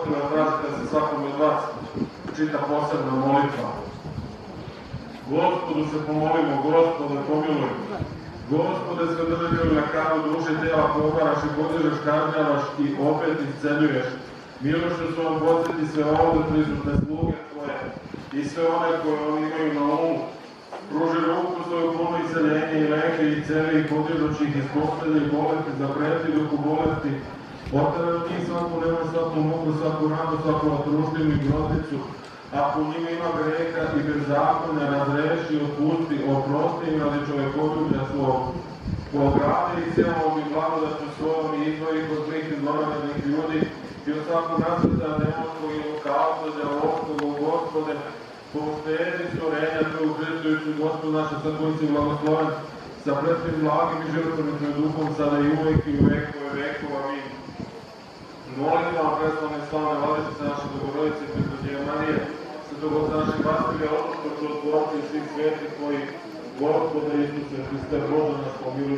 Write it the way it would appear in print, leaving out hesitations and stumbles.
Gospodina tražite se svakom od vas čita posebna molitva. Gospodu se pomolimo, Gospode pomiluj. Gospode svedržitelju na karu duše i tela pobaraš i podižeš, kažnjavaš i opet isceljuješ. Milošću svojom podsjeti sve ovde prisutne sluge tvoje i sve one koje oni imaju na umu. Pruži ruku svoju punu iseljenje i leke i celi i podižući ih iz postelje i bolesti, zapreti duhu bolesti. Otere od njih svaku nemoj, svaku muku, svaku radu, svaku otruštinu i groznicu. Ako u njima ima greha i bezakonja, razreši, otpusti, oprosti im radi čovekoljublja svog. Pograde ih silom i blagodaću svojom i izvoji kod zlih i zlonarodnih ljudi i od svaku nasrta demonskog i lukavstva, djelovskog, Gospode, poštedi stvorenja Tvoju Hristujuću, Gospod naša, sad koji si blagosloven, sa presvim blagim i žrtvenim Tvojim duhom, sada i uvek i u vekove vekova. Amin. Molim vam, preslavne slavne vladičice naše Bogorodice, Prepodnjeva Marije, Svetog Oca našeg Vastilja, Otočkog Čudotvorca i svih svetih Tvojih, Gospode Isuse Hriste, Bože naš, pomiluj